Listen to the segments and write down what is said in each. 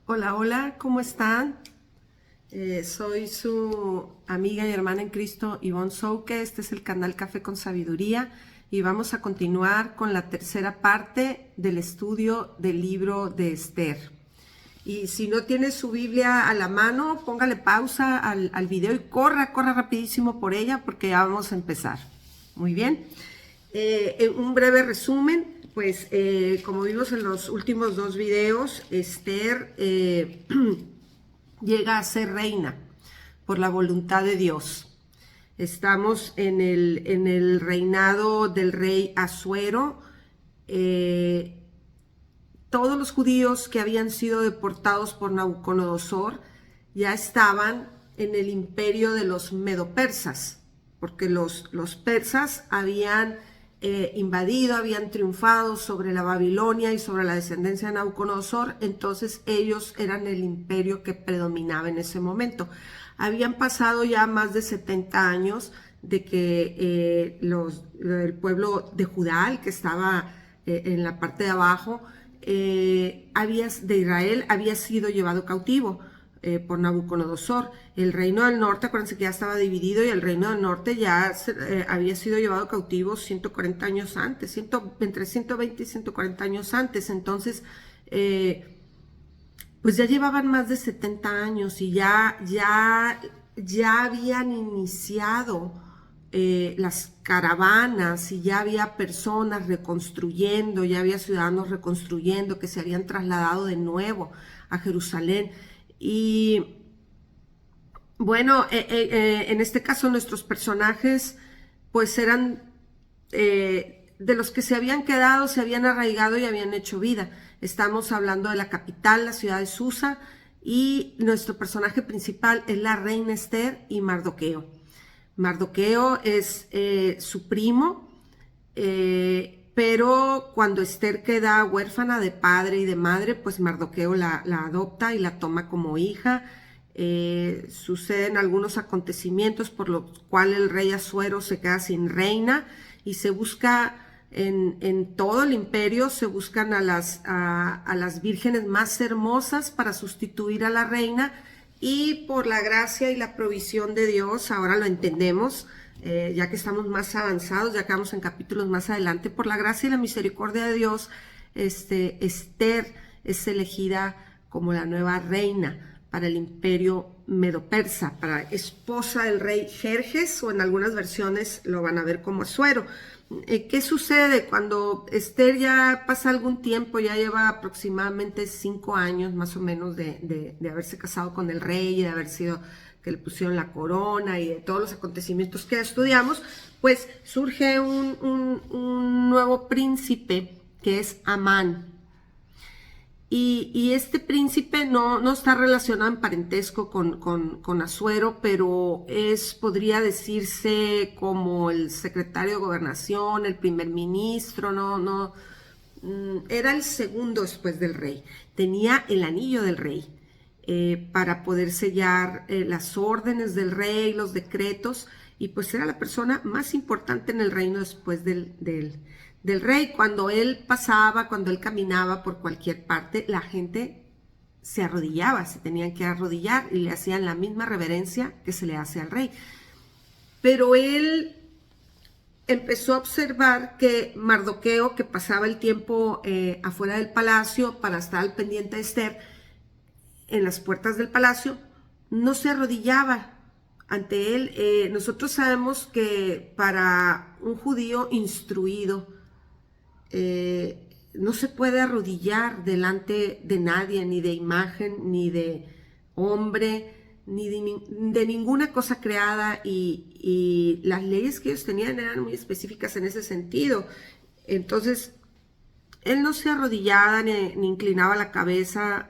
Hola, hola, ¿cómo están? Soy su amiga y hermana en Cristo, Ivonne Souke. Este es el canal Café con Sabiduría y vamos a continuar con la tercera parte del estudio del libro de Esther. Y si no tiene su Biblia a la mano, póngale pausa al video y corra rapidísimo por ella porque ya vamos a empezar. Muy bien. En un breve resumen, pues como vimos en los últimos dos videos, Esther llega a ser reina por la voluntad de Dios. Estamos en el reinado del rey Asuero. Todos los judíos que habían sido deportados por Nabucodonosor ya estaban en el imperio de los medopersas, porque los persas habían invadido, habían triunfado sobre la Babilonia y sobre la descendencia de Nabucodonosor. Entonces ellos eran el imperio que predominaba en ese momento. Habían pasado ya más de 70 años de que el pueblo de Judá, el que estaba en la parte de abajo, de Israel, había sido llevado cautivo por Nabucodonosor. El reino del norte, acuérdense que ya estaba dividido, y el reino del norte ya había sido llevado cautivo 140 años antes, entre 120 y 140 años antes. Entonces, pues ya llevaban más de 70 años y ya habían iniciado las caravanas, y ya había personas reconstruyendo, ya había ciudadanos reconstruyendo que se habían trasladado de nuevo a Jerusalén. Y bueno, en este caso nuestros personajes pues eran de los que se habían quedado, se habían arraigado y habían hecho vida. Estamos hablando de la capital, la ciudad de Susa, y nuestro personaje principal es la reina Esther y Mardoqueo. Mardoqueo es su primo, pero cuando Esther queda huérfana de padre y de madre, pues Mardoqueo la adopta y la toma como hija. Suceden algunos acontecimientos por los cuales el rey Asuero se queda sin reina y se busca en todo el imperio, se buscan a las vírgenes más hermosas para sustituir a la reina, y por la gracia y la provisión de Dios, ahora lo entendemos, ya que estamos más avanzados, ya que vamos en capítulos más adelante, por la gracia y la misericordia de Dios, Esther es elegida como la nueva reina para el imperio medo-persa, para esposa del rey Jerjes, o en algunas versiones lo van a ver como Asuero. ¿Qué sucede cuando Esther ya pasa algún tiempo, ya lleva aproximadamente 5 años más o menos de haberse casado con el rey y de haber sido que le pusieron la corona y de todos los acontecimientos que estudiamos? Pues surge un nuevo príncipe que es Amán. Y este príncipe no está relacionado en parentesco con Asuero, pero podría decirse como el secretario de gobernación, el primer ministro. Era el segundo después del rey. Tenía el anillo del rey para poder sellar las órdenes del rey, los decretos, y pues era la persona más importante en el reino después del rey. Cuando él pasaba, cuando él caminaba por cualquier parte, la gente se arrodillaba, se tenían que arrodillar y le hacían la misma reverencia que se le hace al rey. Pero él empezó a observar que Mardoqueo, que pasaba el tiempo afuera del palacio para estar al pendiente de Esther, en las puertas del palacio, no se arrodillaba ante él. Nosotros sabemos que para un judío instruido, no se puede arrodillar delante de nadie, ni de imagen, ni de hombre, ni de ninguna cosa creada, y las leyes que ellos tenían eran muy específicas en ese sentido. Entonces, él no se arrodillaba ni inclinaba la cabeza,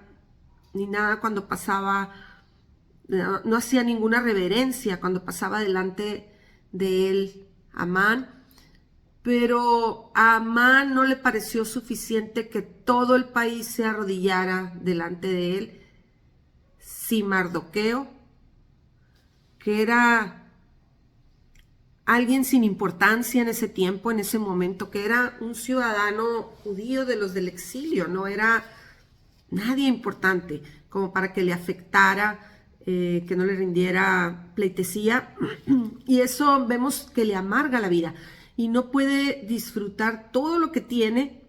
ni nada cuando pasaba, no hacía ninguna reverencia cuando pasaba delante de él Amán. Pero a Amán no le pareció suficiente que todo el país se arrodillara delante de él, si Mardoqueo, que era alguien sin importancia en ese tiempo, en ese momento, que era un ciudadano judío de los del exilio, nadie importante como para que le afectara, que no le rindiera pleitesía, y eso vemos que le amarga la vida y no puede disfrutar todo lo que tiene,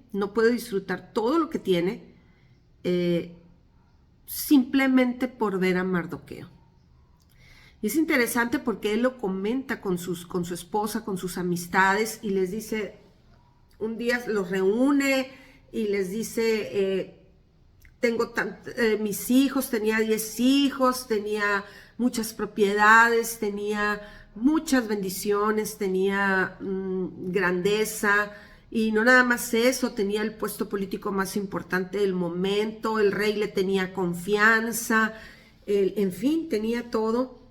simplemente por ver a Mardoqueo. Y es interesante porque él lo comenta con su esposa, con sus amistades, y les dice, un día los reúne y les dice, mis hijos, tenía 10 hijos, tenía muchas propiedades, tenía muchas bendiciones, tenía grandeza, y no nada más eso, tenía el puesto político más importante del momento, el rey le tenía confianza, en fin, tenía todo.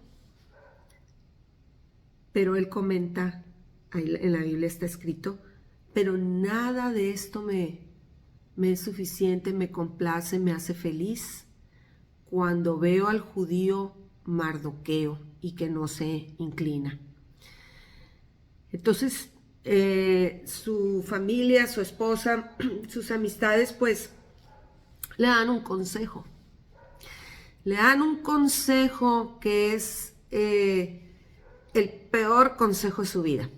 Pero él comenta, ahí en la Biblia está escrito, pero nada de esto me es suficiente, me complace, me hace feliz cuando veo al judío Mardoqueo y que no se inclina. Entonces, su familia, su esposa, sus amistades, pues, le dan un consejo. Le dan un consejo que es el peor consejo de su vida.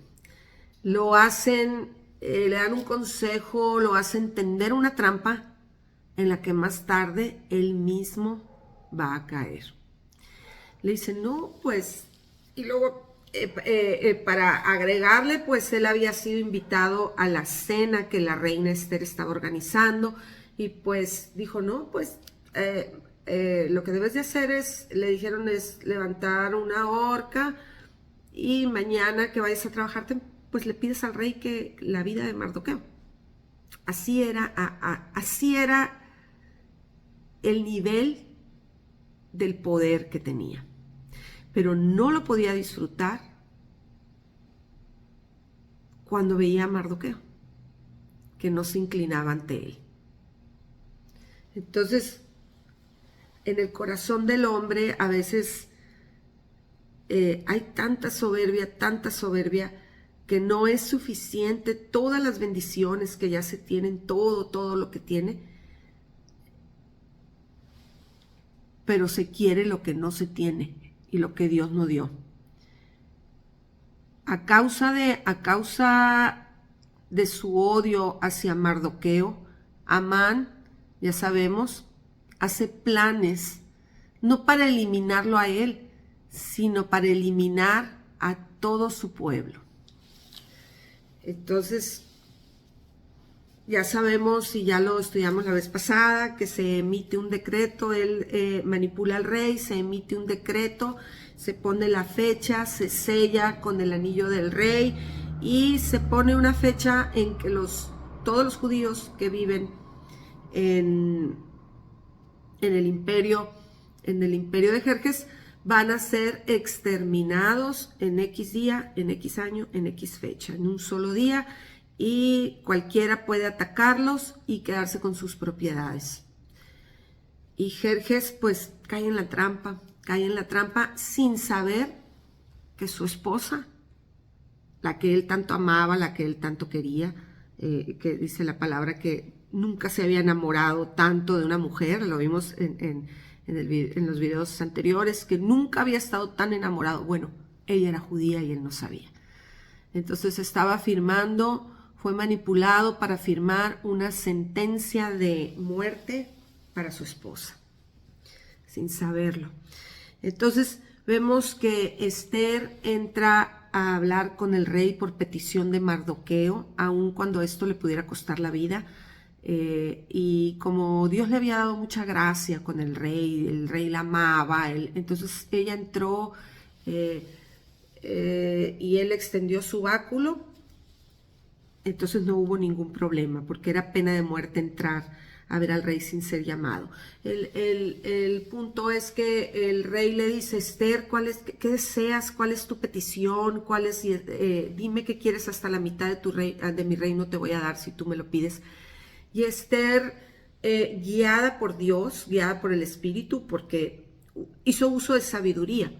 Lo hacen, le dan un consejo, lo hacen tender una trampa en la que más tarde él mismo va a caer. Le dicen, no, pues, y luego para agregarle, pues él había sido invitado a la cena que la reina Esther estaba organizando, y pues dijo, no, pues lo que debes de hacer es, le dijeron, es levantar una horca, y mañana que vayas a trabajar, pues le pides al rey que la vida de Mardoqueo. Así era el nivel del poder que tenía. Pero no lo podía disfrutar cuando veía a Mardoqueo, que no se inclinaba ante él. Entonces, en el corazón del hombre a veces hay tanta soberbia, que no es suficiente todas las bendiciones que ya se tienen, todo lo que tiene, pero se quiere lo que no se tiene y lo que Dios no dio. A causa de su odio hacia Mardoqueo, Amán, ya sabemos, hace planes, no para eliminarlo a él, sino para eliminar a todo su pueblo. Entonces, ya sabemos, y ya lo estudiamos la vez pasada, que se emite un decreto, él manipula al rey, se emite un decreto, se pone la fecha, se sella con el anillo del rey, y se pone una fecha en que todos los judíos que viven en el imperio de Jerjes van a ser exterminados en X día, en X año, en X fecha, en un solo día, y cualquiera puede atacarlos y quedarse con sus propiedades. Y Jerjes pues cae en la trampa sin saber que su esposa, la que él tanto amaba, la que él tanto quería, que dice la palabra que nunca se había enamorado tanto de una mujer, lo vimos en los videos anteriores, que nunca había estado tan enamorado. Bueno, ella era judía y él no sabía. Entonces fue manipulado para firmar una sentencia de muerte para su esposa, sin saberlo. Entonces vemos que Esther entra a hablar con el rey por petición de Mardoqueo, aun cuando esto le pudiera costar la vida. Y como Dios le había dado mucha gracia con el rey la amaba, entonces ella entró y él extendió su báculo, entonces no hubo ningún problema, porque era pena de muerte entrar a ver al rey sin ser llamado. El punto es que el rey le dice, Esther, ¿qué deseas? ¿Cuál es tu petición? Dime qué quieres, hasta la mitad de mi reino te voy a dar si tú me lo pides. Y Esther, guiada por Dios, guiada por el Espíritu, porque hizo uso de sabiduría.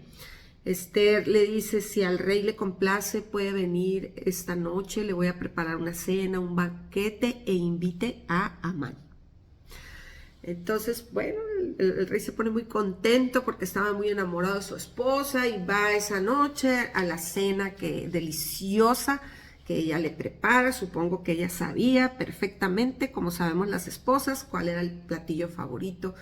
Esther le dice, si al rey le complace, puede venir esta noche, le voy a preparar una cena, un banquete, e invite a Amán. Entonces, bueno, el rey se pone muy contento porque estaba muy enamorado de su esposa y va esa noche a la cena deliciosa que ella le prepara. Supongo que ella sabía perfectamente, como sabemos las esposas, cuál era el platillo favorito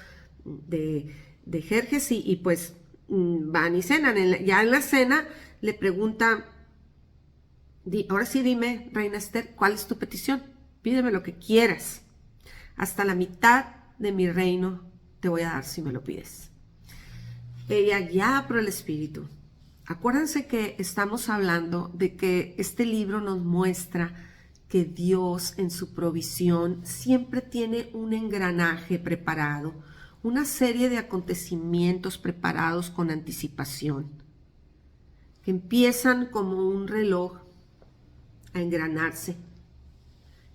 de Jerjes y pues van y cenan. Ya en la cena le pregunta, ahora sí dime, reina Esther, ¿cuál es tu petición? Pídeme lo que quieras. Hasta la mitad de mi reino te voy a dar si me lo pides. Ella guiada por el Espíritu. Acuérdense que estamos hablando de que este libro nos muestra que Dios en su provisión siempre tiene un engranaje preparado, una serie de acontecimientos preparados con anticipación, que empiezan como un reloj a engranarse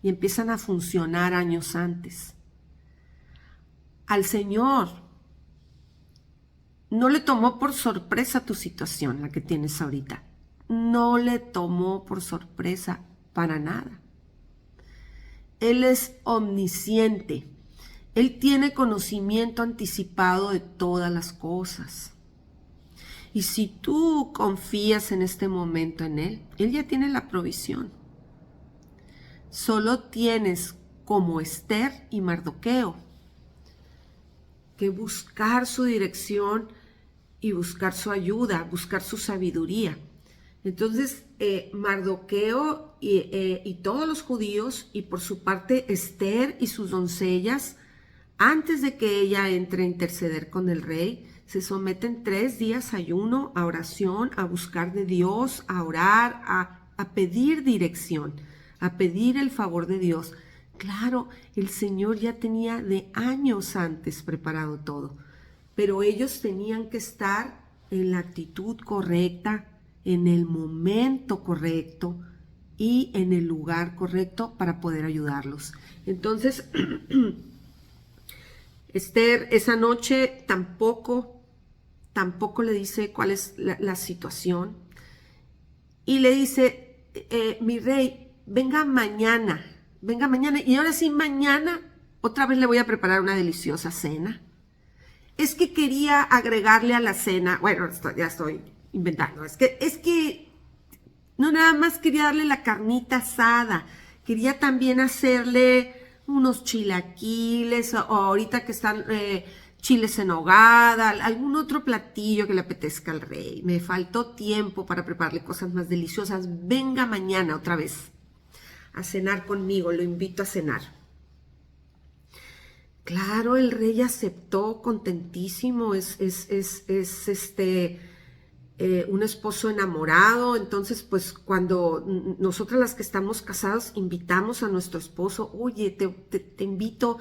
y empiezan a funcionar años antes. Al Señor no le tomó por sorpresa tu situación, la que tienes ahorita. No le tomó por sorpresa para nada. Él es omnisciente. Él tiene conocimiento anticipado de todas las cosas. Y si tú confías en este momento en Él, Él ya tiene la provisión. Solo tienes, como Esther y Mardoqueo, que buscar su dirección y buscar su ayuda, buscar su sabiduría. Entonces, Mardoqueo y todos los judíos, y por su parte Esther y sus doncellas, antes de que ella entre a interceder con el rey, se someten 3 días a ayuno, a oración, a buscar de Dios, a orar, a pedir dirección, a pedir el favor de Dios. Claro, el Señor ya tenía de años antes preparado todo, pero ellos tenían que estar en la actitud correcta, en el momento correcto y en el lugar correcto para poder ayudarlos. Entonces, Esther esa noche tampoco le dice cuál es la situación y le dice, mi rey, venga mañana, y ahora sí mañana otra vez le voy a preparar una deliciosa cena. Es que quería agregarle a la cena, bueno, ya estoy inventando, es que no nada más quería darle la carnita asada, quería también hacerle unos chilaquiles, o ahorita que están chiles en nogada, algún otro platillo que le apetezca al rey. Me faltó tiempo para prepararle cosas más deliciosas. Venga mañana otra vez a cenar conmigo, lo invito a cenar. Claro, el rey aceptó contentísimo, es un esposo enamorado. Entonces, pues cuando nosotras las que estamos casadas invitamos a nuestro esposo, oye, te invito,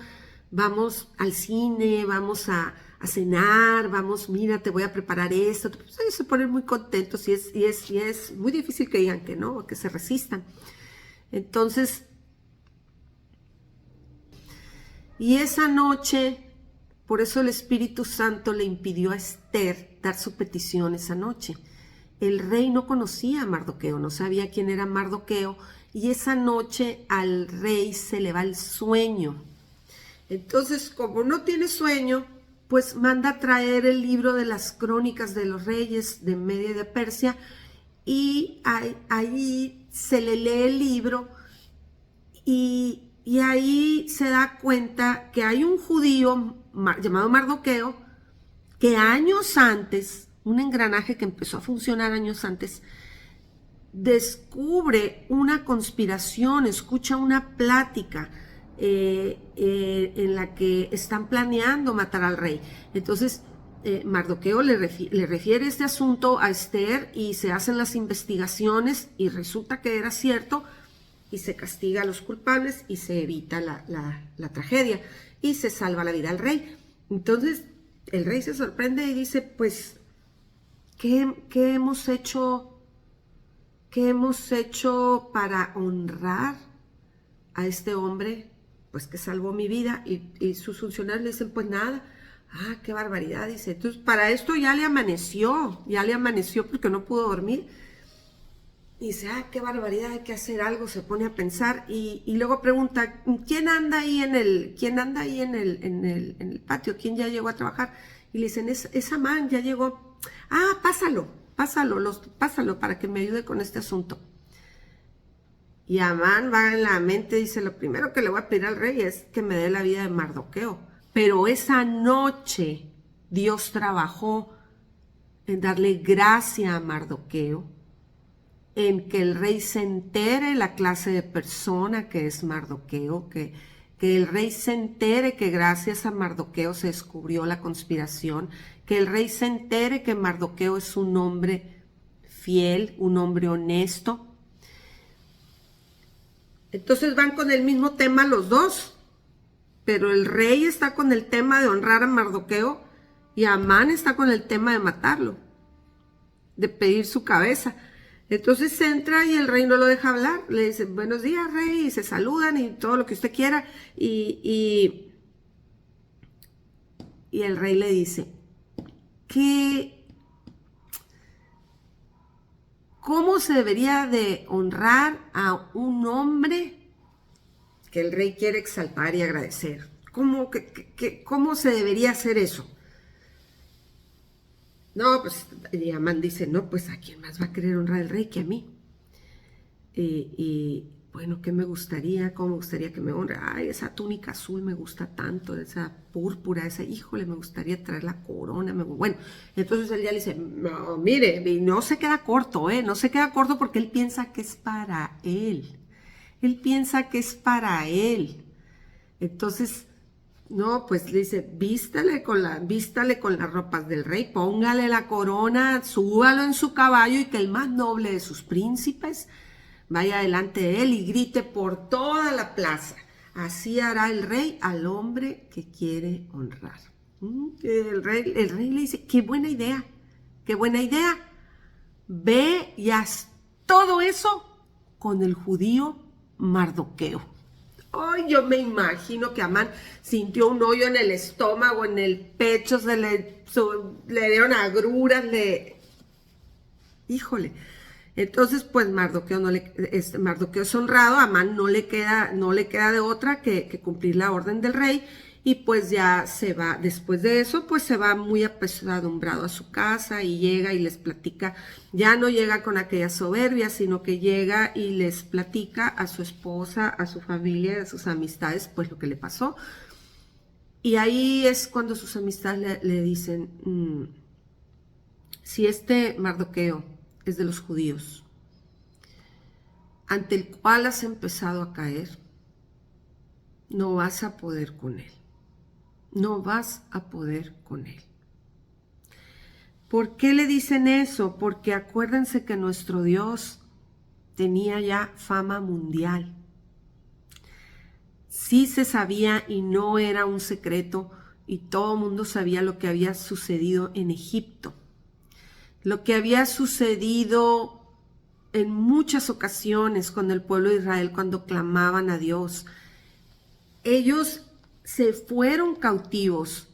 vamos al cine, vamos a cenar, vamos, mira, te voy a preparar esto. Pues ellos se ponen muy contentos y es muy difícil que digan que no, que se resistan. Entonces, y esa noche, por eso el Espíritu Santo le impidió a Esther dar su petición esa noche. El rey no conocía a Mardoqueo, no sabía quién era Mardoqueo, y esa noche al rey se le va el sueño. Entonces, como no tiene sueño, pues manda a traer el libro de las crónicas de los reyes de Media y de Persia, y ahí se le lee el libro y ahí se da cuenta que hay un judío llamado Mardoqueo que años antes, un engranaje que empezó a funcionar años antes, descubre una conspiración, escucha una plática en la que están planeando matar al rey. Entonces Mardoqueo le refiere este asunto a Esther y se hacen las investigaciones y resulta que era cierto y se castiga a los culpables y se evita la tragedia y se salva la vida al rey. Entonces el rey se sorprende y dice, pues, ¿qué hemos hecho para honrar a este hombre, pues que salvó mi vida? Y sus funcionarios le dicen, pues nada. Ah, qué barbaridad, dice. Entonces, para esto ya le amaneció porque no pudo dormir. Y dice, qué barbaridad, hay que hacer algo, se pone a pensar y luego pregunta, ¿quién anda ahí en el patio? ¿Quién ya llegó a trabajar? Y le dicen, es Amán, ya llegó. Pásalo para que me ayude con este asunto. Y Amán va en la mente, dice, lo primero que le voy a pedir al rey es que me dé la vida de Mardoqueo. Pero esa noche Dios trabajó en darle gracia a Mardoqueo, en que el rey se entere la clase de persona que es Mardoqueo, que el rey se entere que gracias a Mardoqueo se descubrió la conspiración, que el rey se entere que Mardoqueo es un hombre fiel, un hombre honesto. Entonces van con el mismo tema los dos, pero el rey está con el tema de honrar a Mardoqueo y Amán está con el tema de matarlo, de pedir su cabeza. Entonces entra y el rey no lo deja hablar, le dice, buenos días, rey, y se saludan y todo lo que usted quiera, y el rey le dice, ¿cómo se debería de honrar a un hombre que el rey quiere exaltar y agradecer? ¿Cómo se debería hacer eso? No, pues, y Amán dice, no, pues, ¿a quién más va a querer honrar el rey que a mí? Bueno, ¿qué me gustaría? ¿Cómo me gustaría que me honre? Ay, esa túnica azul me gusta tanto, esa púrpura, híjole, me gustaría traer la corona. Bueno, entonces él ya le dice, no, mire, no se queda corto, no se queda corto porque él piensa que es para él. Él piensa que es para él. Entonces, no, pues le dice, vístale con las ropas del rey, póngale la corona, súbalo en su caballo y que el más noble de sus príncipes vaya delante de él y grite por toda la plaza. Así hará el rey al hombre que quiere honrar. El rey le dice, qué buena idea. Ve y haz todo eso con el judío Mardoqueo. Ay, yo me imagino que Amán sintió un hoyo en el estómago, en el pecho, le dieron agruras, híjole. Entonces, pues Mardoqueo es honrado, a Amán no le queda de otra que cumplir la orden del rey, y pues ya se va, después de eso, pues se va muy apesadumbrado a su casa y llega y les platica, ya no llega con aquella soberbia, sino que llega y les platica a su esposa, a su familia, a sus amistades, pues lo que le pasó. Y ahí es cuando sus amistades le dicen, si este Mardoqueo es de los judíos, ante el cual has empezado a caer, no vas a poder con él. No vas a poder con él. ¿Por qué le dicen eso? Porque acuérdense que nuestro Dios tenía ya fama mundial. Sí se sabía y no era un secreto, y todo el mundo sabía lo que había sucedido en Egipto. Lo que había sucedido en muchas ocasiones con el pueblo de Israel cuando clamaban a Dios. Ellos se fueron cautivos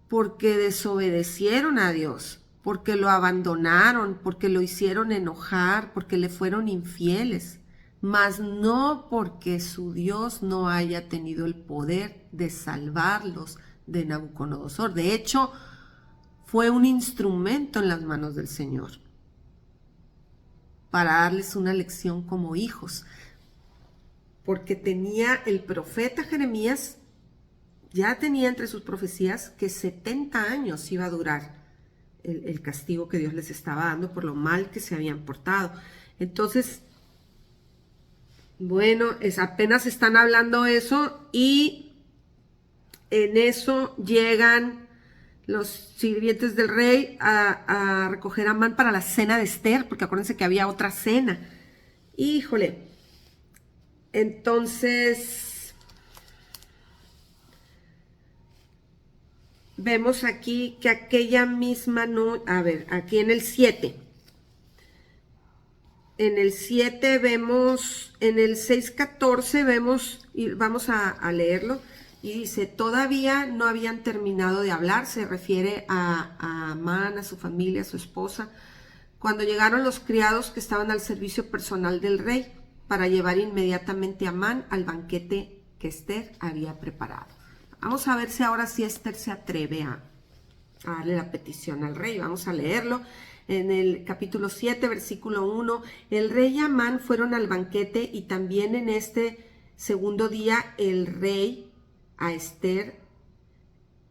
porque desobedecieron a Dios, porque lo abandonaron, porque lo hicieron enojar, porque le fueron infieles, mas no porque su Dios no haya tenido el poder de salvarlos de Nabucodonosor. De hecho, fue un instrumento en las manos del Señor para darles una lección como hijos, porque tenía el profeta Jeremías, ya tenía entre sus profecías que 70 años iba a durar el castigo que Dios les estaba dando por lo mal que se habían portado. Entonces, bueno, apenas están hablando eso, y en eso llegan los sirvientes del rey a recoger a Amán para la cena de Ester, porque acuérdense que había otra cena. Híjole. Entonces, vemos aquí que aquella misma noche, a ver, aquí en el 7. En el 7 vemos, en el 6:14 vemos, y vamos a leerlo, y dice, todavía no habían terminado de hablar, se refiere a Amán, a su familia, a su esposa. cuando llegaron los criados que estaban al servicio personal del rey para llevar inmediatamente a Amán al banquete que Esther había preparado. Vamos a ver si ahora sí Esther se atreve a darle la petición al rey. Vamos a leerlo. En el capítulo 7, versículo 1, el rey y Amán fueron al banquete y también en este segundo día el rey a Esther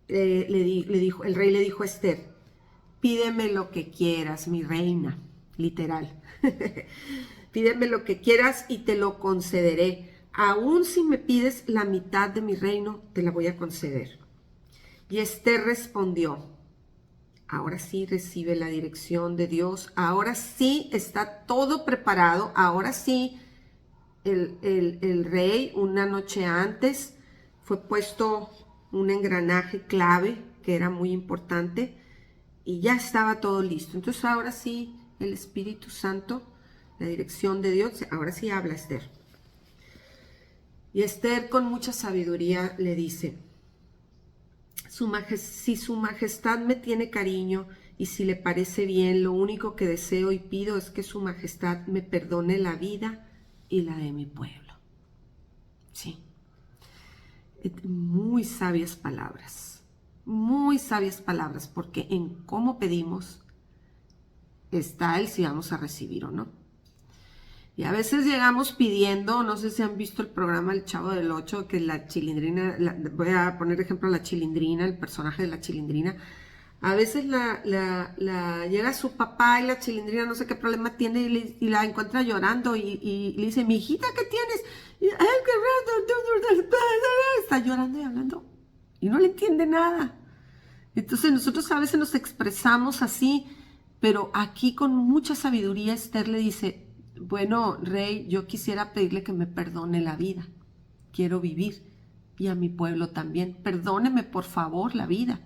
el rey le dijo a Esther, pídeme lo que quieras, mi reina, literal. Pídeme lo que quieras y te lo concederé. Aún si me pides la mitad de mi reino, te la voy a conceder. Y Esther respondió, ahora sí recibe la dirección de Dios, ahora sí está todo preparado, ahora sí el rey una noche antes fue puesto un engranaje clave que era muy importante y ya estaba todo listo. Entonces ahora sí el Espíritu Santo, la dirección de Dios, ahora sí habla Esther. Y Esther con mucha sabiduría le dice, si su majestad me tiene cariño y si le parece bien, lo único que deseo y pido es que su majestad me perdone la vida y la de mi pueblo. Sí. Muy sabias palabras, porque en cómo pedimos está el si vamos a recibir o no. Y a veces llegamos pidiendo, no sé si han visto el programa El Chavo del Ocho, que la Chilindrina, voy a poner ejemplo la Chilindrina, el personaje de la Chilindrina. A veces llega su papá y la Chilindrina no sé qué problema tiene y la encuentra llorando y le dice, mi hijita, ¿qué tienes? Y, está llorando y hablando y no le entiende nada. Entonces nosotros a veces nos expresamos así, pero aquí con mucha sabiduría Esther le dice, bueno, rey, yo quisiera pedirle que me perdone la vida, quiero vivir y a mi pueblo también, perdóneme por favor la vida.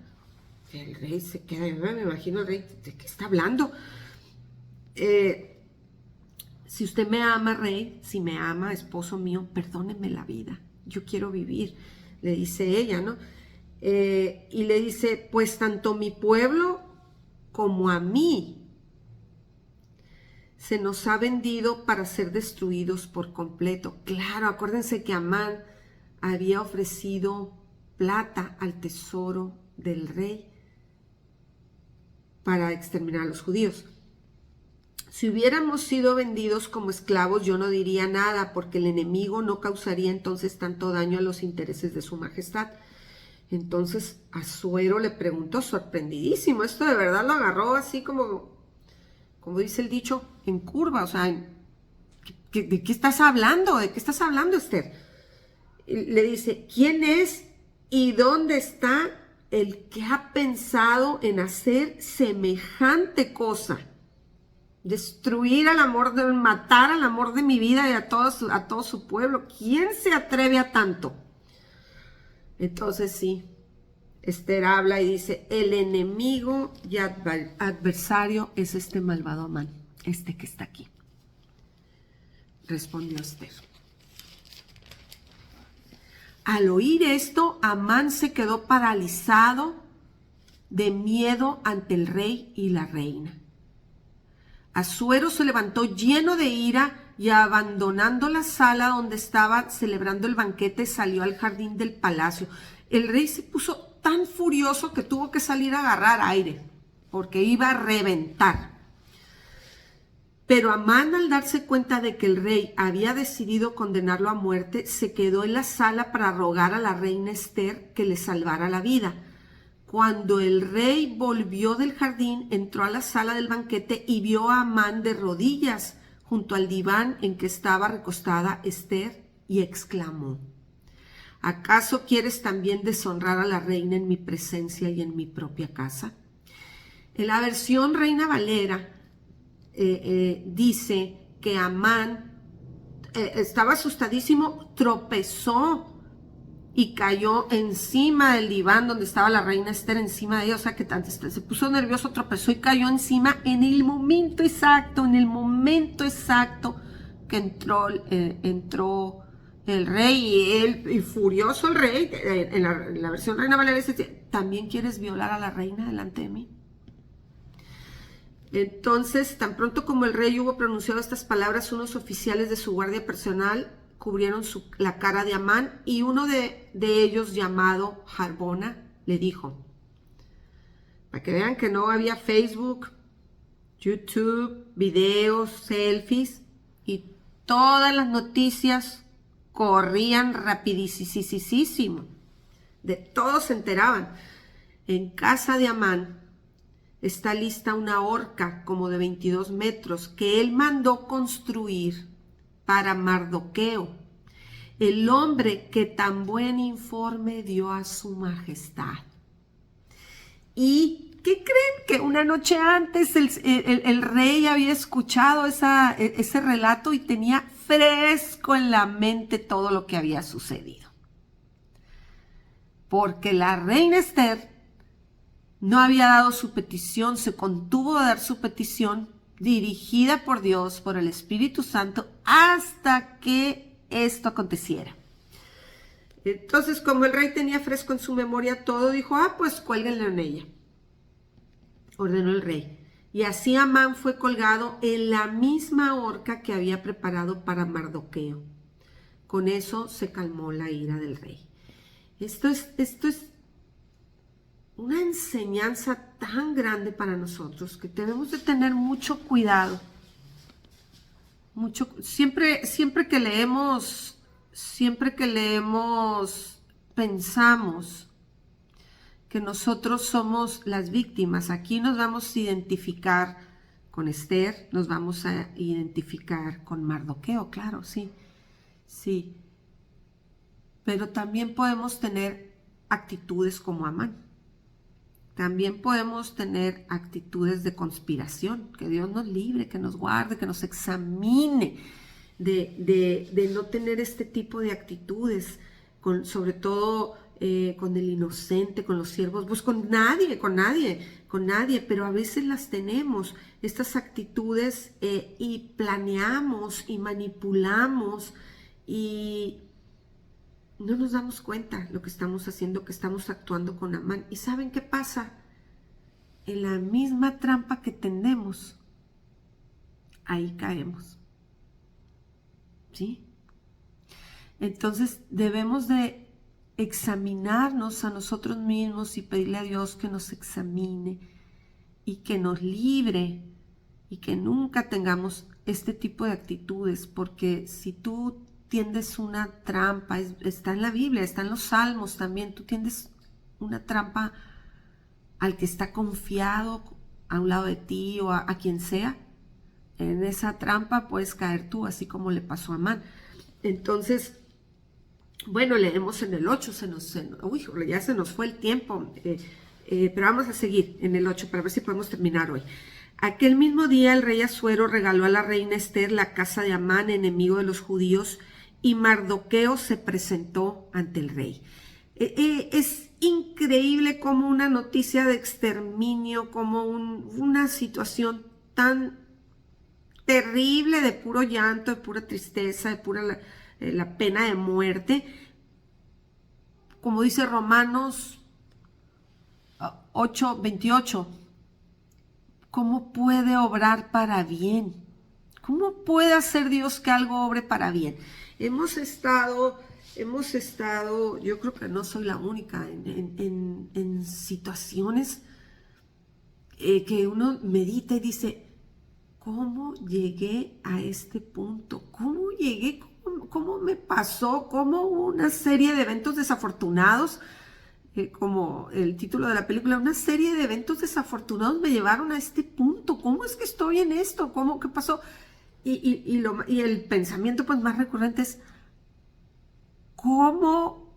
El rey se queda, me imagino el rey, ¿de qué está hablando? Si usted me ama, rey, si me ama, esposo mío, perdóneme la vida, yo quiero vivir, le dice ella, ¿no? Y le dice, pues tanto mi pueblo como a mí se nos ha vendido para ser destruidos por completo. Claro, acuérdense que Amán había ofrecido plata al tesoro del rey para exterminar a los judíos. Si hubiéramos sido vendidos como esclavos, yo no diría nada, porque el enemigo no causaría entonces tanto daño a los intereses de su majestad. Entonces Asuero le preguntó, sorprendidísimo, esto de verdad lo agarró así como dice el dicho, en curva, o sea, ¿de qué estás hablando? ¿De qué estás hablando, Esther? Le dice, ¿quién es y dónde está el que ha pensado en hacer semejante cosa? Destruir al amor matar al amor de mi vida y a todo su pueblo. ¿Quién se atreve a tanto? Entonces sí, Esther habla y dice, el enemigo y adversario es este malvado Amán, este que está aquí. Respondió Esther. Al oír esto, Amán se quedó paralizado de miedo ante el rey y la reina. Asuero se levantó lleno de ira y abandonando la sala donde estaba celebrando el banquete, salió al jardín del palacio. El rey se puso tan furioso que tuvo que salir a agarrar aire, porque iba a reventar. Pero Amán, al darse cuenta de que el rey había decidido condenarlo a muerte, se quedó en la sala para rogar a la reina Esther que le salvara la vida. Cuando el rey volvió del jardín, entró a la sala del banquete y vio a Amán de rodillas junto al diván en que estaba recostada Esther y exclamó, ¿acaso quieres también deshonrar a la reina en mi presencia y en mi propia casa? En la versión Reina Valera dice que Amán estaba asustadísimo, tropezó y cayó encima del diván donde estaba la reina Esther, encima de ella, o sea que se puso nervioso, tropezó y cayó encima en el momento exacto que entró el rey y furioso el rey, en la versión Reina Valera dice, ¿también quieres violar a la reina delante de mí? Entonces, tan pronto como el rey hubo pronunciado estas palabras, unos oficiales de su guardia personal cubrieron la cara de Amán, y uno de ellos, llamado Harbona, le dijo, para que vean que no había Facebook, YouTube, videos, selfies, y todas las noticias corrían rapidísimo. De todos se enteraban. En casa de Amán está lista una horca como de 22 metros que él mandó construir para Mardoqueo, el hombre que tan buen informe dio a su majestad. ¿Y qué creen? Que una noche antes el rey había escuchado ese relato y tenía fresco en la mente todo lo que había sucedido. Porque la reina Esther no había dado su petición, se contuvo de dar su petición dirigida por Dios, por el Espíritu Santo, hasta que esto aconteciera. Entonces, como el rey tenía fresco en su memoria todo, dijo, pues cuélguenle en ella. Ordenó el rey. Y así Amán fue colgado en la misma horca que había preparado para Mardoqueo. Con eso se calmó la ira del rey. Esto es una enseñanza tan grande para nosotros que debemos de tener mucho cuidado. Siempre que leemos, pensamos que nosotros somos las víctimas. Aquí nos vamos a identificar con Esther, nos vamos a identificar con Mardoqueo, claro, sí. Pero también podemos tener actitudes como Amán. También podemos tener actitudes de conspiración. Que Dios nos libre, que nos guarde, que nos examine de no tener este tipo de actitudes, sobre todo con el inocente, con los siervos, pues con nadie, pero a veces las tenemos, estas actitudes, y planeamos y manipulamos y no nos damos cuenta lo que estamos haciendo, que estamos actuando con Amán. ¿Y saben qué pasa? En la misma trampa que tendemos, ahí caemos. ¿Sí? Entonces debemos de examinarnos a nosotros mismos y pedirle a Dios que nos examine y que nos libre y que nunca tengamos este tipo de actitudes, porque si tú tiendes una trampa, está en la Biblia, está en los Salmos también, tú tiendes una trampa al que está confiado a un lado de ti o a quien sea, en esa trampa puedes caer tú, así como le pasó a Amán. Entonces, bueno, leemos en el 8, ya se nos fue el tiempo, pero vamos a seguir en el 8 para ver si podemos terminar hoy. Aquel mismo día el rey Asuero regaló a la reina Esther la casa de Amán, enemigo de los judíos, y Mardoqueo se presentó ante el rey. Es increíble como una noticia de exterminio, como una situación tan terrible, de puro llanto, de pura tristeza, de pura la pena de muerte, como dice Romanos 8:28, ¿cómo puede obrar para bien? ¿Cómo puede hacer Dios que algo obre para bien? Hemos estado, yo creo que no soy la única, en situaciones que uno medita y dice, ¿cómo llegué a este punto? ¿Cómo llegué? ¿Cómo me pasó? ¿Cómo una serie de eventos desafortunados, como el título de la película, una serie de eventos desafortunados me llevaron a este punto? ¿Cómo es que estoy en esto? ¿Qué pasó? Y el pensamiento pues más recurrente es, ¿cómo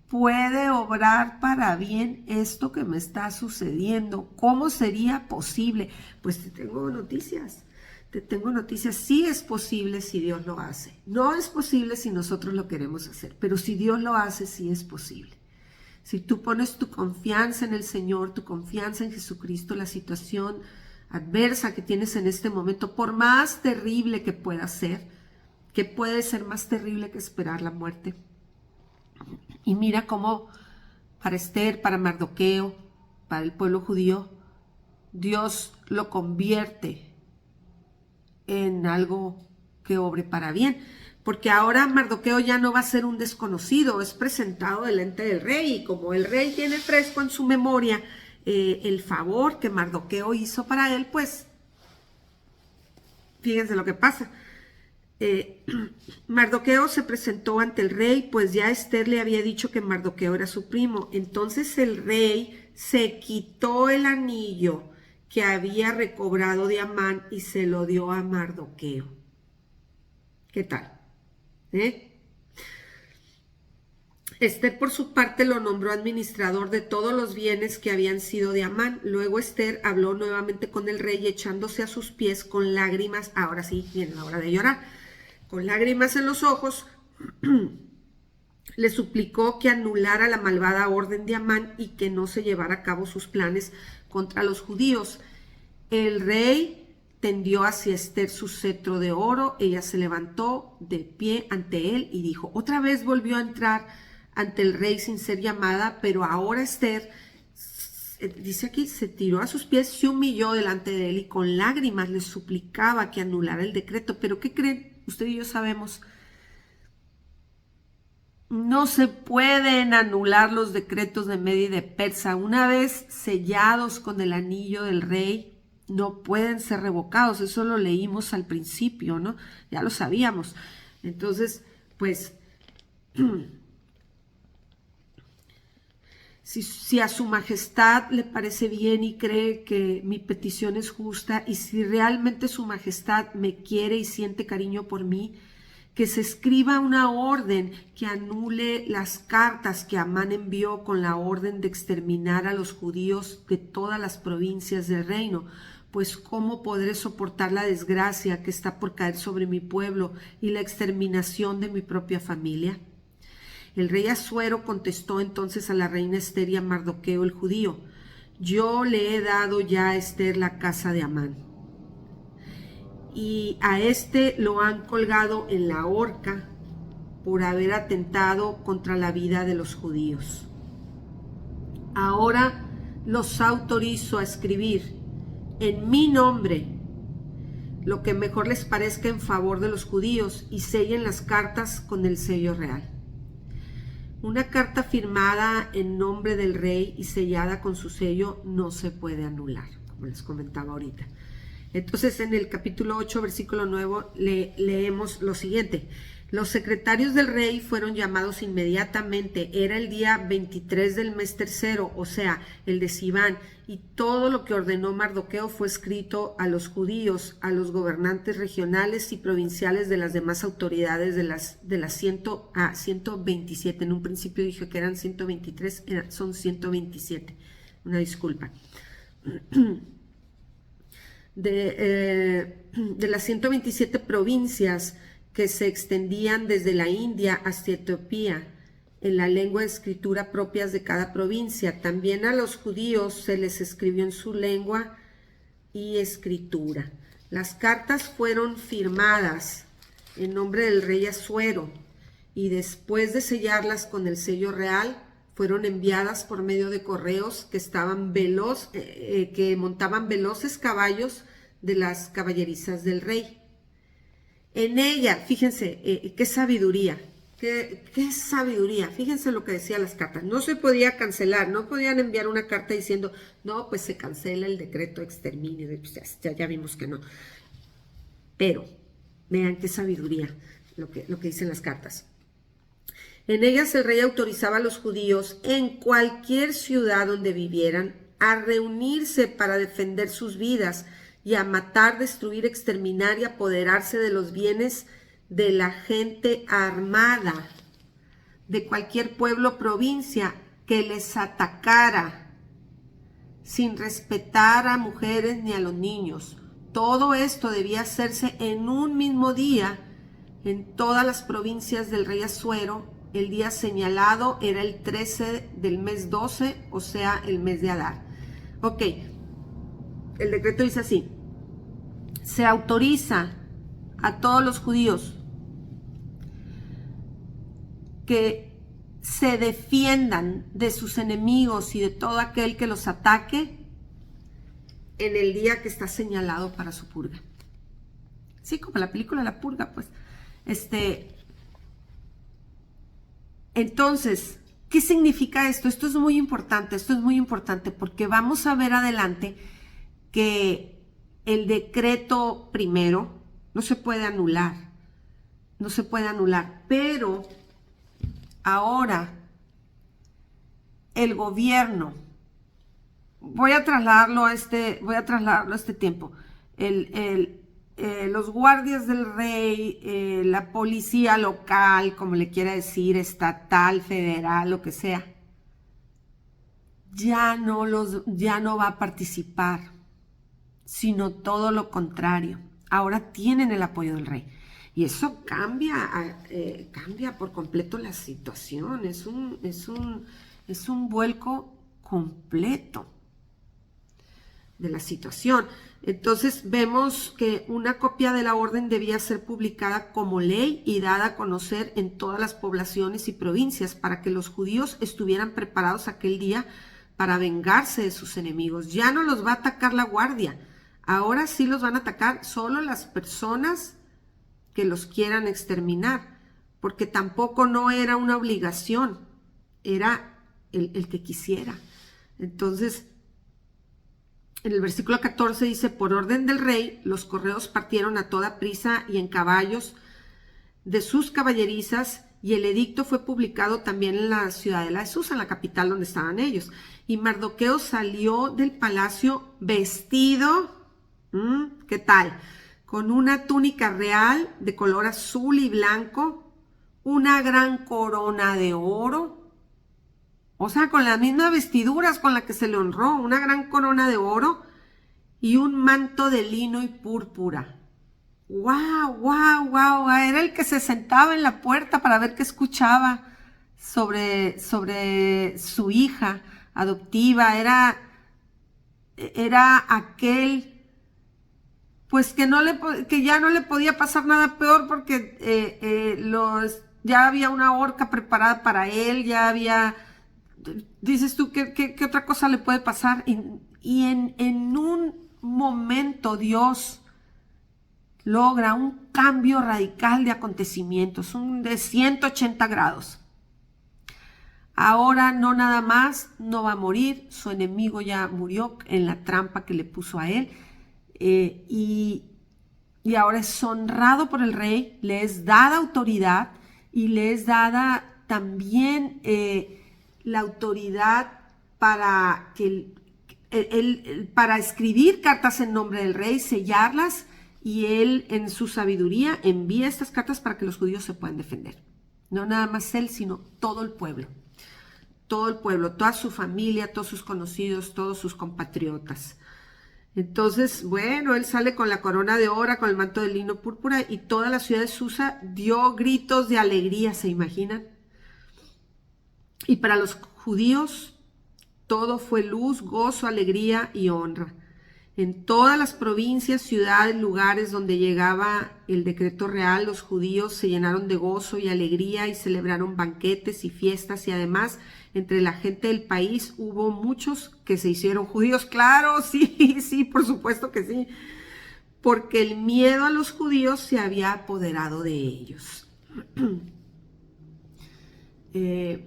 puede obrar para bien esto que me está sucediendo? ¿Cómo sería posible? Pues te tengo noticias. Sí es posible si Dios lo hace. No es posible si nosotros lo queremos hacer, pero si Dios lo hace, sí es posible. Si tú pones tu confianza en el Señor, tu confianza en Jesucristo, la situación adversa que tienes en este momento, por más terrible que pueda ser, que puede ser más terrible que esperar la muerte. Y mira cómo para Esther, para Mardoqueo, para el pueblo judío, Dios lo convierte en algo que obre para bien, porque ahora Mardoqueo ya no va a ser un desconocido, es presentado delante del rey, y como el rey tiene fresco en su memoria el favor que Mardoqueo hizo para él, pues fíjense lo que pasa. Mardoqueo se presentó ante el rey, pues ya Esther le había dicho que Mardoqueo era su primo. Entonces el rey se quitó el anillo que había recobrado de Amán y se lo dio a Mardoqueo. ¿Qué tal? Esther por su parte lo nombró administrador de todos los bienes que habían sido de Amán. Luego Esther habló nuevamente con el rey echándose a sus pies con lágrimas, ahora sí, viene la hora de llorar, con lágrimas en los ojos, le suplicó que anulara la malvada orden de Amán y que no se llevara a cabo sus planes contra los judíos. El rey tendió hacia Esther su cetro de oro, ella se levantó de pie ante él y dijo, otra vez volvió a entrar ante el rey sin ser llamada, pero ahora Esther, dice aquí, se tiró a sus pies, se humilló delante de él y con lágrimas le suplicaba que anulara el decreto. Pero ¿qué creen? Usted y yo sabemos, no se pueden anular los decretos de Media y de Persa. Una vez sellados con el anillo del rey, no pueden ser revocados. Eso lo leímos al principio, ¿no? Ya lo sabíamos. Entonces, pues, si a su majestad le parece bien y cree que mi petición es justa, y si realmente su majestad me quiere y siente cariño por mí, que se escriba una orden que anule las cartas que Amán envió con la orden de exterminar a los judíos de todas las provincias del reino, pues ¿cómo podré soportar la desgracia que está por caer sobre mi pueblo y la exterminación de mi propia familia? El rey Asuero contestó entonces a la reina Esther y a Mardoqueo el judío, yo le he dado ya a Esther la casa de Amán, y a este lo han colgado en la horca por haber atentado contra la vida de los judíos. Ahora los autorizo a escribir en mi nombre lo que mejor les parezca en favor de los judíos y sellen las cartas con el sello real. Una carta firmada en nombre del rey y sellada con su sello no se puede anular, como les comentaba ahorita. Entonces, en el capítulo 8, versículo 9, leemos lo siguiente. Los secretarios del rey fueron llamados inmediatamente. Era el día 23 del mes tercero, o sea, el de Sivan, y todo lo que ordenó Mardoqueo fue escrito a los judíos, a los gobernantes regionales y provinciales de las demás autoridades de las 127. En un principio dije que eran 123, son 127. Una disculpa. De las 127 provincias que se extendían desde la India hasta Etiopía, en la lengua de escritura propias de cada provincia. También a los judíos se les escribió en su lengua y escritura. Las cartas fueron firmadas en nombre del rey Asuero y después de sellarlas con el sello real, fueron enviadas por medio de correos que que montaban veloces caballos de las caballerizas del rey. En ella, fíjense, qué sabiduría, qué sabiduría. Fíjense lo que decían las cartas. No se podía cancelar, no podían enviar una carta diciendo, no, pues se cancela el decreto de exterminio. Pues ya vimos que no. Pero, vean qué sabiduría lo que dicen las cartas. En ellas el rey autorizaba a los judíos en cualquier ciudad donde vivieran a reunirse para defender sus vidas y a matar, destruir, exterminar y apoderarse de los bienes de la gente armada de cualquier pueblo o provincia que les atacara, sin respetar a mujeres ni a los niños. Todo esto debía hacerse en un mismo día en todas las provincias del rey Asuero. El día señalado era el 13 del mes 12, o sea, el mes de Adar. Ok, el decreto dice así: se autoriza a todos los judíos que se defiendan de sus enemigos y de todo aquel que los ataque en el día que está señalado para su purga. Sí, como la película La Purga, pues. Entonces, ¿qué significa esto? Esto es muy importante porque vamos a ver adelante que el decreto primero no se puede anular, pero ahora el gobierno, voy a trasladarlo a este tiempo, los guardias del rey, la policía local, como le quiera decir, estatal, federal, lo que sea, ya no va a participar, sino todo lo contrario. Ahora tienen el apoyo del rey. Y eso cambia por completo la situación. Es un vuelco completo de la situación. Entonces vemos que una copia de la orden debía ser publicada como ley y dada a conocer en todas las poblaciones y provincias para que los judíos estuvieran preparados aquel día para vengarse de sus enemigos. Ya no los va a atacar la guardia, ahora sí los van a atacar solo las personas que los quieran exterminar, porque tampoco no era una obligación, era el que quisiera. Entonces, en el versículo 14 dice, por orden del rey, los correos partieron a toda prisa y en caballos de sus caballerizas, y el edicto fue publicado también en la ciudadela de Susa, en la capital donde estaban ellos. Y Mardoqueo salió del palacio vestido, ¿qué tal? Con una túnica real de color azul y blanco, una gran corona de oro, o sea, con las mismas vestiduras con las que se le honró, una gran corona de oro y un manto de lino y púrpura. ¡Wow, wow, wow! Era el que se sentaba en la puerta para ver qué escuchaba sobre su hija adoptiva. Era aquel, pues que ya no le podía pasar nada peor porque ya había una horca preparada para él, ya había, dices tú, ¿qué otra cosa le puede pasar? Y en un momento Dios logra un cambio radical de acontecimientos, de 180 grados. Ahora no nada más, no va a morir, su enemigo ya murió en la trampa que le puso a él, y ahora es honrado por el rey, le es dada autoridad y le es dada también la autoridad para para escribir cartas en nombre del rey, sellarlas, y él en su sabiduría envía estas cartas para que los judíos se puedan defender. No nada más él, sino todo el pueblo, toda su familia, todos sus conocidos, todos sus compatriotas. Entonces, bueno, él sale con la corona de oro, con el manto de lino púrpura, y toda la ciudad de Susa dio gritos de alegría, ¿se imaginan? Y para los judíos todo fue luz, gozo, alegría y honra. En todas las provincias, ciudades, lugares donde llegaba el decreto real, los judíos se llenaron de gozo y alegría y celebraron banquetes y fiestas, y además entre la gente del país hubo muchos que se hicieron judíos. Claro, sí, por supuesto que sí, porque el miedo a los judíos se había apoderado de ellos. El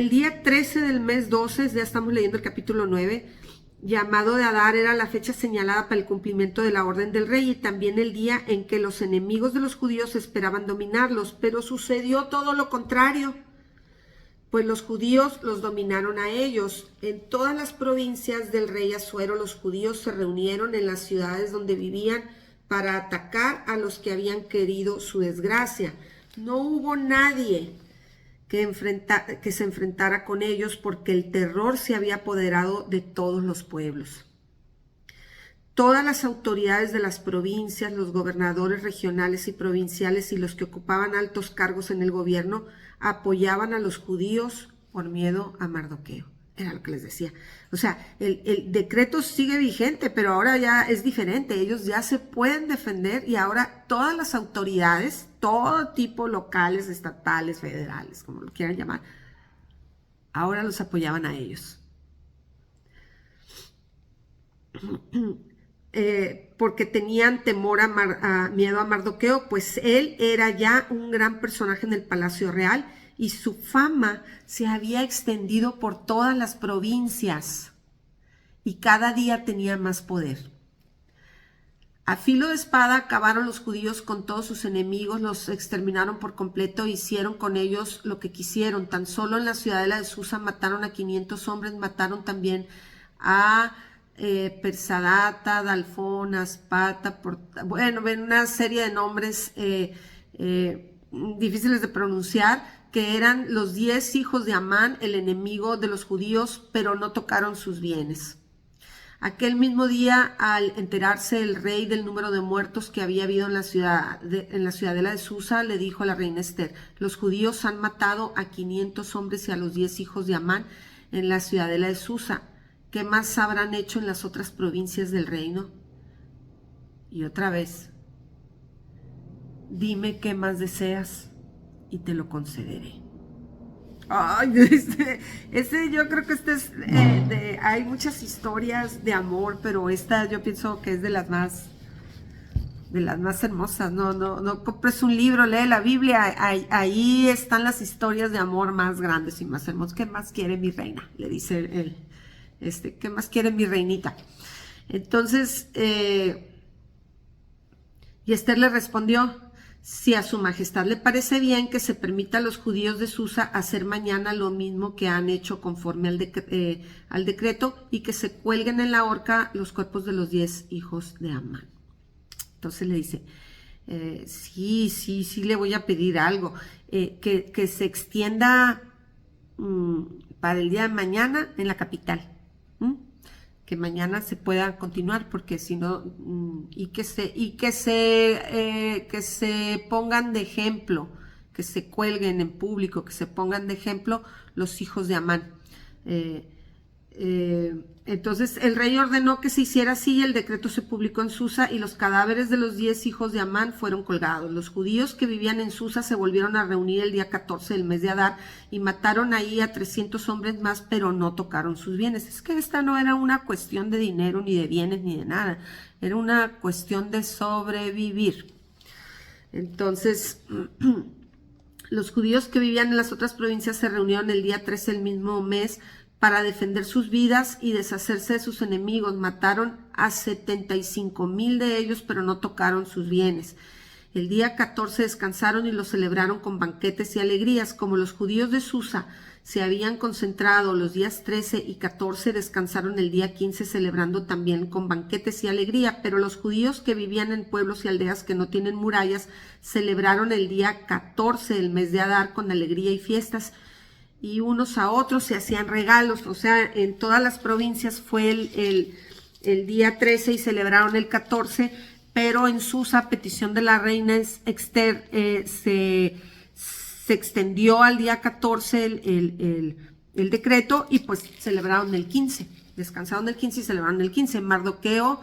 día 13 del mes 12, ya estamos leyendo el capítulo 9, llamado de Adar, era la fecha señalada para el cumplimiento de la orden del rey y también el día en que los enemigos de los judíos esperaban dominarlos, pero sucedió todo lo contrario, pues los judíos los dominaron a ellos. En todas las provincias del rey Asuero los judíos se reunieron en las ciudades donde vivían para atacar a los que habían querido su desgracia. No hubo nadie que se enfrentara con ellos porque el terror se había apoderado de todos los pueblos. Todas las autoridades de las provincias, los gobernadores regionales y provinciales y los que ocupaban altos cargos en el gobierno apoyaban a los judíos por miedo a Mardoqueo. Era lo que les decía. O sea, el decreto sigue vigente, pero ahora ya es diferente. Ellos ya se pueden defender y ahora todas las autoridades, todo tipo, locales, estatales, federales, como lo quieran llamar, ahora los apoyaban a ellos. porque tenían temor miedo a Mardoqueo, pues él era ya un gran personaje en el palacio real y su fama se había extendido por todas las provincias y cada día tenía más poder. A filo de espada acabaron los judíos con todos sus enemigos, los exterminaron por completo, hicieron con ellos lo que quisieron. Tan solo en la ciudadela de Susa mataron a 500 hombres, mataron también a Persadata, Dalfón, Aspata, bueno, ven una serie de nombres difíciles de pronunciar, que eran los 10 hijos de Amán, el enemigo de los judíos, pero no tocaron sus bienes. Aquel mismo día, al enterarse el rey del número de muertos que había habido en la ciudadela de Susa, le dijo a la reina Esther: los judíos han matado a 500 hombres y a los 10 hijos de Amán en la ciudadela de Susa. ¿Qué más habrán hecho en las otras provincias del reino? Y otra vez, dime qué más deseas y te lo concederé. Ay, yo creo que hay muchas historias de amor, pero esta yo pienso que es de las más hermosas. No compres un libro, lee la Biblia, ahí están las historias de amor más grandes y más hermosas. ¿Qué más quiere mi reina? Le dice él, ¿qué más quiere mi reinita? Entonces, y Esther le respondió: si a su majestad le parece bien que se permita a los judíos de Susa hacer mañana lo mismo que han hecho conforme al decreto, y que se cuelguen en la horca los cuerpos de los 10 hijos de Amán. Entonces le dice: sí, le voy a pedir algo, que se extienda para el día de mañana en la capital. Que mañana se pueda continuar, porque si no, y que se pongan de ejemplo, que se cuelguen en público, que se pongan de ejemplo los hijos de Amán. Entonces el rey ordenó que se hiciera así, y el decreto se publicó en Susa, y los cadáveres de los 10 hijos de Amán fueron colgados. Los judíos que vivían en Susa se volvieron a reunir el día 14 del mes de Adar y mataron ahí a 300 hombres más, pero no tocaron sus bienes. Es que esta no era una cuestión de dinero, ni de bienes, ni de nada. Era una cuestión de sobrevivir. Entonces, los judíos que vivían en las otras provincias se reunieron el día 13 del mismo mes para defender sus vidas y deshacerse de sus enemigos. Mataron a 75,000 de ellos, pero no tocaron sus bienes. El día 14 descansaron y lo celebraron con banquetes y alegrías. Como los judíos de Susa se habían concentrado los días 13 y 14, descansaron el día 15, celebrando también con banquetes y alegría. Pero los judíos que vivían en pueblos y aldeas que no tienen murallas celebraron el día 14 del mes de Adar con alegría y fiestas, y unos a otros se hacían regalos. O sea, en todas las provincias fue el día 13 y celebraron el 14, pero en Susa, a petición de la reina Esther, se extendió al día 14 el decreto, y pues celebraron el 15, descansaron el 15 y celebraron el 15. Mardoqueo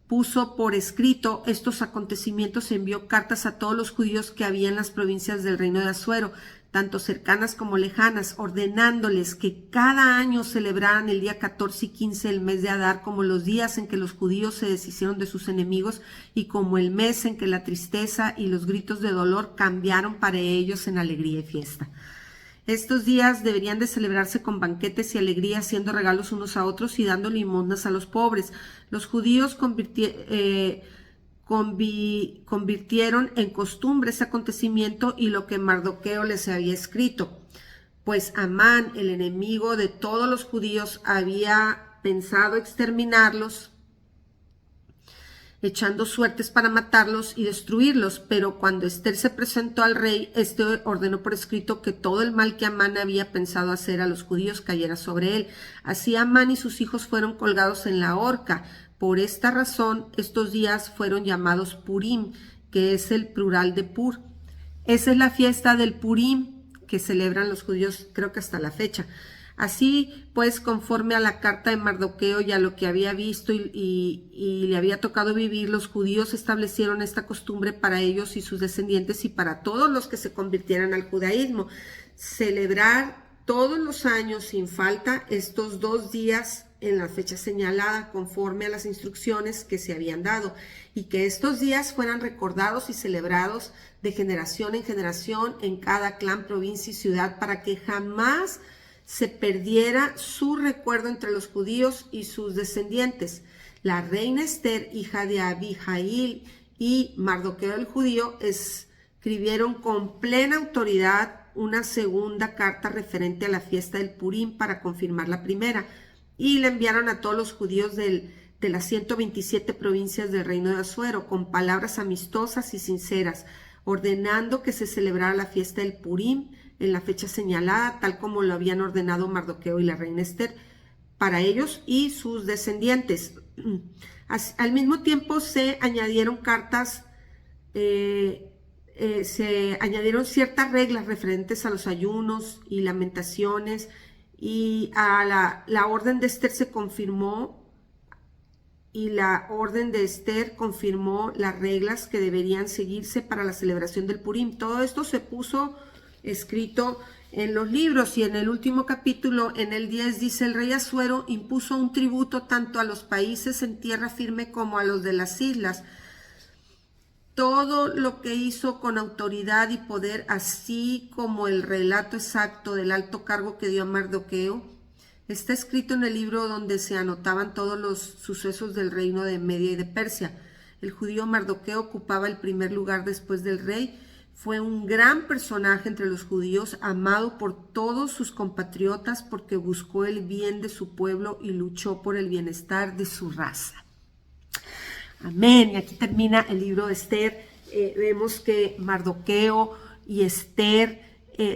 puso por escrito estos acontecimientos, envió cartas a todos los judíos que había en las provincias del reino de Asuero, tanto cercanas como lejanas, ordenándoles que cada año celebraran el día 14 y 15 del mes de Adar como los días en que los judíos se deshicieron de sus enemigos, y como el mes en que la tristeza y los gritos de dolor cambiaron para ellos en alegría y fiesta. Estos días deberían de celebrarse con banquetes y alegría, haciendo regalos unos a otros y dando limosnas a los pobres. Los judíos convirtieron en costumbre ese acontecimiento y lo que Mardoqueo les había escrito, pues Amán, el enemigo de todos los judíos, había pensado exterminarlos, echando suertes para matarlos y destruirlos. Pero cuando Esther se presentó al rey, este ordenó por escrito que todo el mal que Amán había pensado hacer a los judíos cayera sobre él. Así Amán y sus hijos fueron colgados en la horca. Por esta razón, estos días fueron llamados Purim, que es el plural de Pur. Esa es la fiesta del Purim que celebran los judíos, creo que hasta la fecha. Así pues, conforme a la carta de Mardoqueo y a lo que había visto y le había tocado vivir, los judíos establecieron esta costumbre para ellos y sus descendientes y para todos los que se convirtieran al judaísmo: celebrar todos los años sin falta estos 2 días en la fecha señalada conforme a las instrucciones que se habían dado, y que estos días fueran recordados y celebrados de generación en generación en cada clan, provincia y ciudad, para que jamás se perdiera su recuerdo entre los judíos y sus descendientes. La reina Esther, hija de Abihail, y Mardoqueo el judío escribieron con plena autoridad una segunda carta referente a la fiesta del Purim para confirmar la primera, y la enviaron a todos los judíos de las 127 provincias del reino de Asuero con palabras amistosas y sinceras, ordenando que se celebrara la fiesta del Purim en la fecha señalada, tal como lo habían ordenado Mardoqueo y la reina Esther para ellos y sus descendientes. Al mismo tiempo se añadieron se añadieron ciertas reglas referentes a los ayunos y lamentaciones, y a la orden de Esther se confirmó, y la orden de Esther confirmó las reglas que deberían seguirse para la celebración del Purim. Todo esto se puso escrito en los libros, y en el último capítulo, en el 10, dice: el rey Asuero impuso un tributo tanto a los países en tierra firme como a los de las islas. Todo lo que hizo con autoridad y poder, así como el relato exacto del alto cargo que dio a Mardoqueo, está escrito en el libro donde se anotaban todos los sucesos del reino de Media y de Persia. El judío Mardoqueo ocupaba el primer lugar después del rey. Fue un gran personaje entre los judíos, amado por todos sus compatriotas porque buscó el bien de su pueblo y luchó por el bienestar de su raza. Amén. Y aquí termina el libro de Esther. Vemos que Mardoqueo y Esther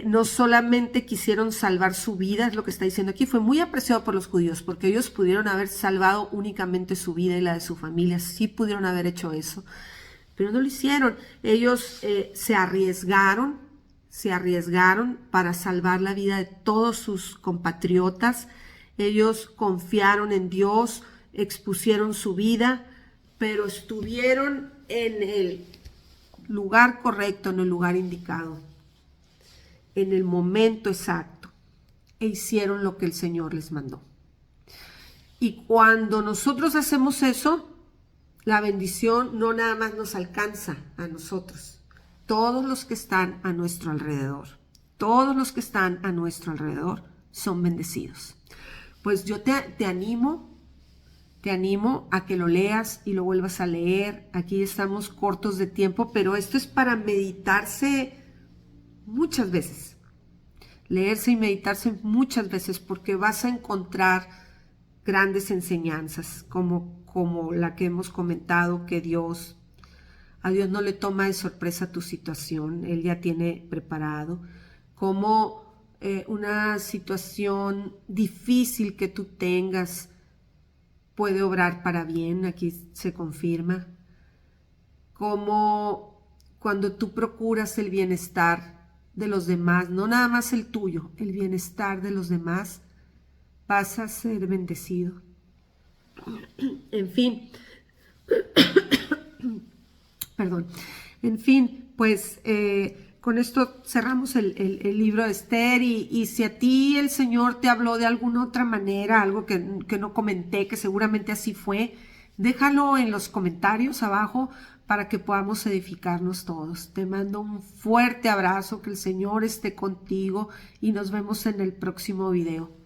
no solamente quisieron salvar su vida, es lo que está diciendo aquí, fue muy apreciado por los judíos, porque ellos pudieron haber salvado únicamente su vida y la de su familia, sí pudieron haber hecho eso, pero no lo hicieron. Ellos se arriesgaron para salvar la vida de todos sus compatriotas. Ellos confiaron en Dios, expusieron su vida, pero estuvieron en el lugar correcto, en el lugar indicado, en el momento exacto, e hicieron lo que el Señor les mandó. Y cuando nosotros hacemos eso, la bendición no nada más nos alcanza a nosotros, todos los que están a nuestro alrededor, todos los que están a nuestro alrededor son bendecidos. Pues yo te animo a que lo leas y lo vuelvas a leer. Aquí estamos cortos de tiempo, pero esto es para meditarse muchas veces. Leerse y meditarse muchas veces, porque vas a encontrar grandes enseñanzas, como la que hemos comentado, que a Dios no le toma de sorpresa tu situación, Él ya tiene preparado. Como una situación difícil que tú tengas puede obrar para bien, aquí se confirma. Como cuando tú procuras el bienestar de los demás, no nada más el tuyo, el bienestar de los demás, vas a ser bendecido. En fin, perdón, en fin, pues con esto cerramos el libro de Esther, y si a ti el Señor te habló de alguna otra manera, algo que no comenté, que seguramente así fue, déjalo en los comentarios abajo para que podamos edificarnos todos. Te mando un fuerte abrazo, que el Señor esté contigo y nos vemos en el próximo video.